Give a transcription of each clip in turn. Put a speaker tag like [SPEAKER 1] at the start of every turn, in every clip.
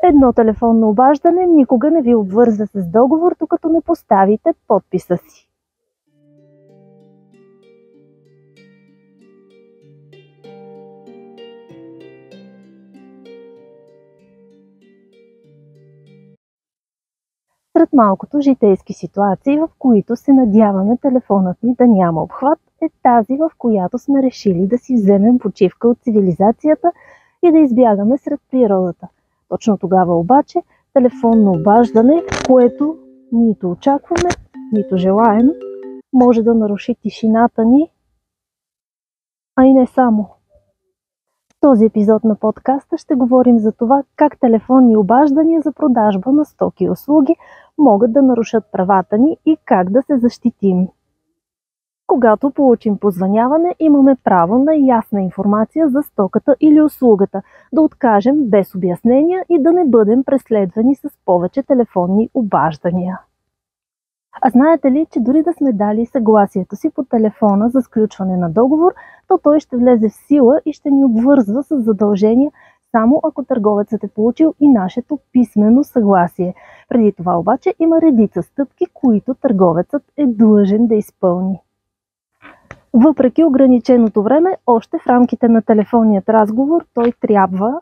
[SPEAKER 1] Едно телефонно обаждане никога не ви обвърза с договор, докато не поставите подписа си. Сред малкото житейски ситуации, в които се надяваме телефонът ни да няма обхват, е тази, в която сме решили да си вземем почивка от цивилизацията и да избягаме сред природата. Точно тогава обаче телефонно обаждане, което нито очакваме, нито желаем, може да наруши тишината ни, а и не само. В този епизод на подкаста ще говорим за това как телефонни обаждания за продажба на стоки и услуги могат да нарушат правата ни и как да се защитим. Когато получим позвъняване, имаме право на ясна информация за стоката или услугата, да откажем без обяснения и да не бъдем преследвани с повече телефонни обаждания. А знаете ли, че дори да сме дали съгласието си по телефона за сключване на договор, то той ще влезе в сила и ще ни обвързва с задължения, само ако търговецът е получил и нашето писмено съгласие. Преди това обаче има редица стъпки, които търговецът е длъжен да изпълни. Въпреки ограниченото време, още в рамките на телефонният разговор той трябва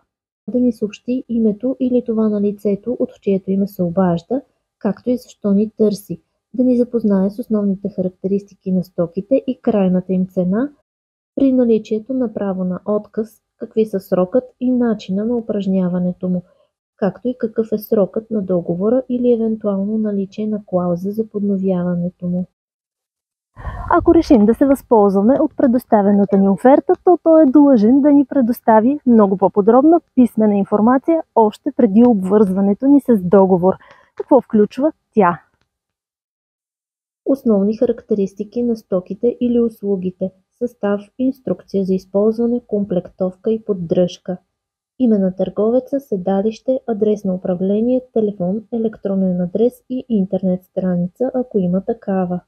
[SPEAKER 2] да ни съобщи името или това на лицето, от чието име се обажда, както и защо ни търси, да ни запознае с основните характеристики на стоките и крайната им цена, при наличието на право на отказ, какви са срокът и начина на упражняването му, както и какъв е срокът на договора или евентуално наличие на клауза за подновяването му.
[SPEAKER 1] Ако решим да се възползваме от предоставената ни оферта, то той е длъжен да ни предостави много по-подробна писмена информация още преди обвързването ни с договор. Какво включва тя?
[SPEAKER 2] Основни характеристики на стоките или услугите, състав, инструкция за използване, комплектовка и поддръжка, име на търговеца, седалище, адрес на управление, телефон, електронен адрес и интернет страница, ако има такава.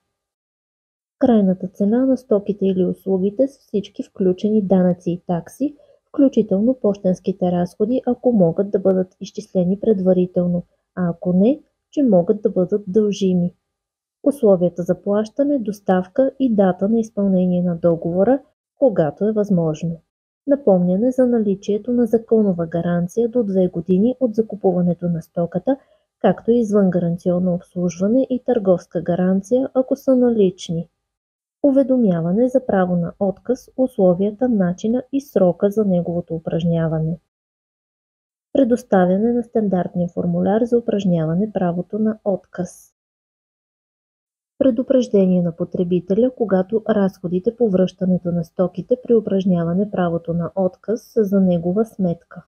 [SPEAKER 2] Крайната цена на стоките или услугите с всички включени данъци и такси, включително пощенските разходи, ако могат да бъдат изчислени предварително, а ако не, че могат да бъдат дължими. Условията за плащане, доставка и дата на изпълнение на договора, когато е възможно. Напомняне за наличието на законова гаранция до 2 години от закупуването на стоката, както и извънгаранционно обслужване и търговска гаранция, ако са налични. Уведомяване за право на отказ, условията, начина и срока за неговото упражняване. Предоставяне на стандартния формуляр за упражняване правото на отказ. Предупреждение на потребителя, когато разходите по връщането на стоките при упражняване правото на отказ са за негова сметка.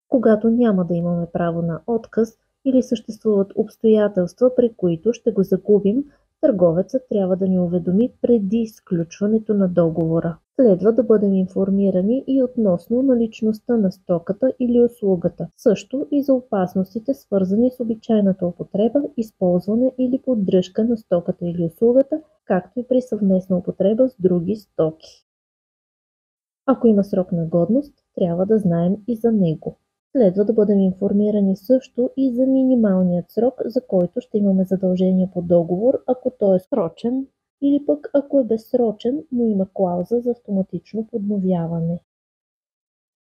[SPEAKER 2] Когато няма да имаме право на отказ или съществуват обстоятелства, при които ще го загубим, търговецът трябва да ни уведоми преди сключването на договора. Следва да бъдем информирани и относно наличността на стоката или услугата, също и за опасностите, свързани с обичайната употреба, използване или поддръжка на стоката или услугата, както и при съвместна употреба с други стоки. Ако има срок на годност, трябва да знаем и за него. Следва да бъдем информирани също и за минималният срок, за който ще имаме задължение по договор, ако той е срочен, или пък ако е безсрочен, но има клауза за автоматично подновяване.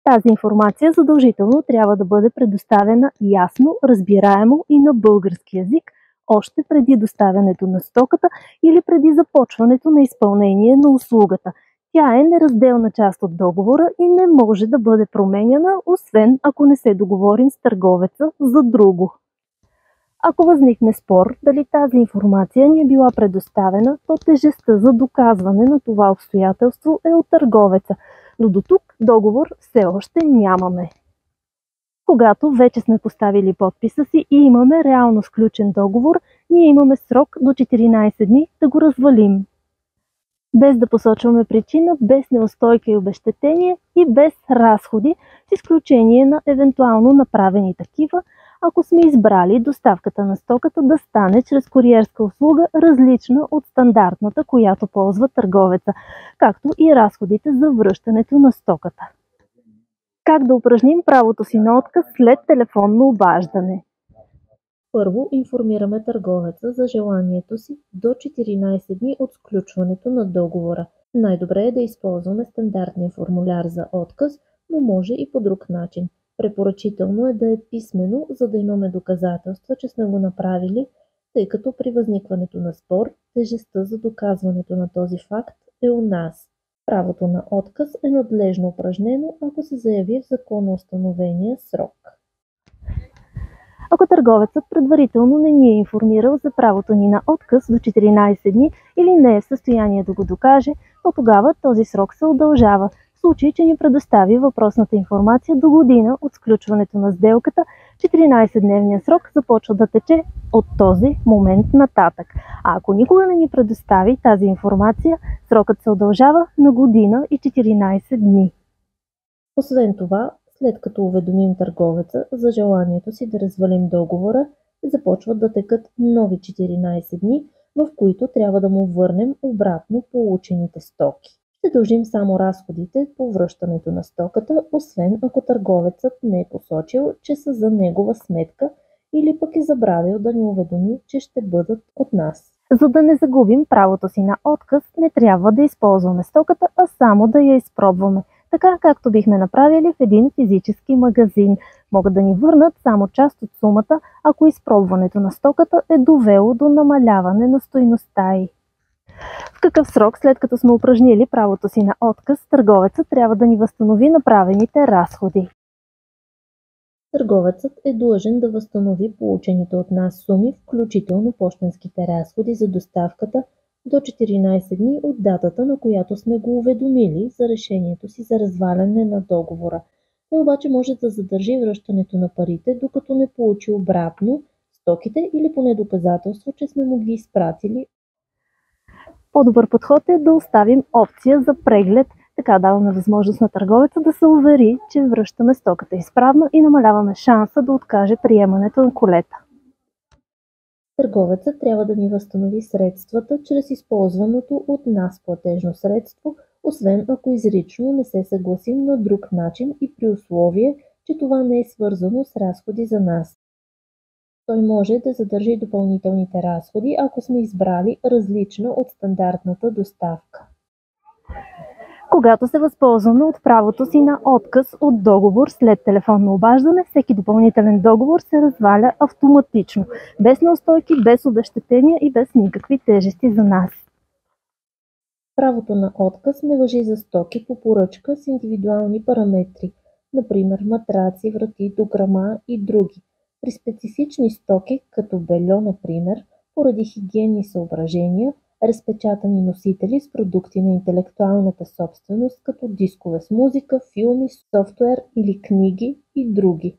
[SPEAKER 1] Тази информация задължително трябва да бъде предоставена ясно, разбираемо и на български език, още преди доставянето на стоката или преди започването на изпълнение на услугата. Тя е неразделна част от договора и не може да бъде променяна, освен ако не се договорим с търговеца за друго. Ако възникне спор дали тази информация ни е била предоставена, то тежестта за доказване на това обстоятелство е от търговеца, но до тук договор все още нямаме. Когато вече сме поставили подписа си и имаме реално сключен договор, ние имаме срок до 14 дни да го развалим. Без да посочваме причина, без неустойка и обезщетение и без разходи, с изключение на евентуално направени такива, ако сме избрали доставката на стоката да стане чрез куриерска услуга, различна от стандартната, която ползва търговеца, както и разходите за връщането на стоката. Как да упражним правото си на отказ след телефонно обаждане?
[SPEAKER 2] Първо информираме търговеца за желанието си до 14 дни от сключването на договора. Най-добре е да използваме стандартния формуляр за отказ, но може и по друг начин. Препоръчително е да е писмено, за да имаме доказателства, че сме го направили, тъй като при възникването на спор, тежестта за доказването на този факт е у нас. Правото на отказ е надлежно упражнено, ако се заяви в законоустановения срок.
[SPEAKER 1] Ако търговецът предварително не ни е информирал за правото ни на отказ до 14 дни или не е в състояние да го докаже, то тогава този срок се удължава. В случай, че ни предостави въпросната информация до година от сключването на сделката, 14-дневният срок започва да тече от този момент нататък. А ако никога не ни предостави тази информация, срокът се удължава на година и 14 дни.
[SPEAKER 2] Освен това, след като уведомим търговеца за желанието си да развалим договора, започват да текат нови 14 дни, в които трябва да му върнем обратно получените стоки. Ще дължим само разходите по връщането на стоката, освен ако търговецът не е посочил, че са за негова сметка или пък е забравил да ни уведоми, че ще бъдат от нас.
[SPEAKER 1] За да не загубим правото си на отказ, не трябва да използваме стоката, а само да я изпробваме. Така както бихме направили в един физически магазин. Могат да ни върнат само част от сумата, ако изпробването на стоката е довело до намаляване на стойността й. В какъв срок, след като сме упражнили правото си на отказ, търговецът трябва да ни възстанови направените разходи?
[SPEAKER 2] Търговецът е длъжен да възстанови получените от нас суми, включително пощенските разходи за доставката, до 14 дни от датата, на която сме го уведомили за решението си за разваляне на договора. Той обаче може да задържи връщането на парите, докато не получи обратно стоките или поне доказателство, че сме му ги изпратили.
[SPEAKER 1] По-добър подход е да оставим опция за преглед. Така даваме възможност на търговеца да се увери, че връщаме стоката изправно и намаляваме шанса да откаже приемането на колета.
[SPEAKER 2] Търговецът трябва да ни възстанови средствата чрез използваното от нас платежно средство, освен ако изрично не се съгласим на друг начин и при условие, че това не е свързано с разходи за нас. Той може да задържи допълнителните разходи, ако сме избрали различна от стандартната доставка.
[SPEAKER 1] Когато се възползваме от правото си на отказ от договор след телефонно обаждане, всеки допълнителен договор се разваля автоматично, без неустойки, без обезщетения и без никакви тежести за нас.
[SPEAKER 2] Правото на отказ не важи за стоки по поръчка с индивидуални параметри, например матраци, врати, дограма и други. При специфични стоки, като бельо, например, поради хигиенни съображения, разпечатани носители с продукти на интелектуалната собственост, като дискове с музика, филми, софтуер или книги и други.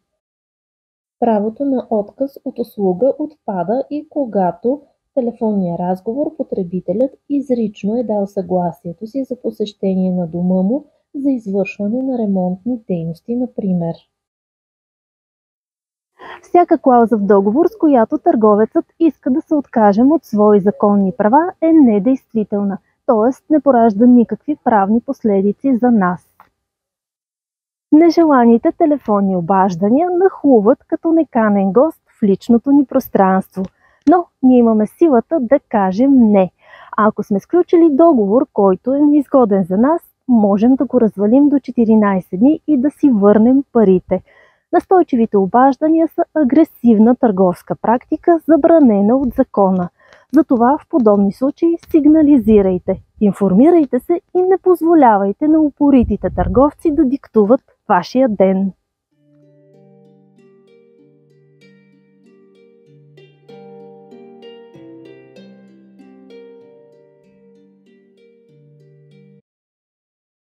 [SPEAKER 2] Правото на отказ от услуга отпада и когато в телефонния разговор потребителят изрично е дал съгласието си за посещение на дома му за извършване на ремонтни дейности, например.
[SPEAKER 1] Всяка клауза в договор, с която търговецът иска да се откажем от свои законни права, е недействителна, т.е. не поражда никакви правни последици за нас. Нежеланите телефонни обаждания нахлуват като неканен гост в личното ни пространство, но ние имаме силата да кажем не. А ако сме сключили договор, който е неизгоден за нас, можем да го развалим до 14 дни и да си върнем парите. Настойчивите обаждания са агресивна търговска практика, забранена от закона. Затова в подобни случаи сигнализирайте, информирайте се и не позволявайте на упоритите търговци да диктуват вашия ден.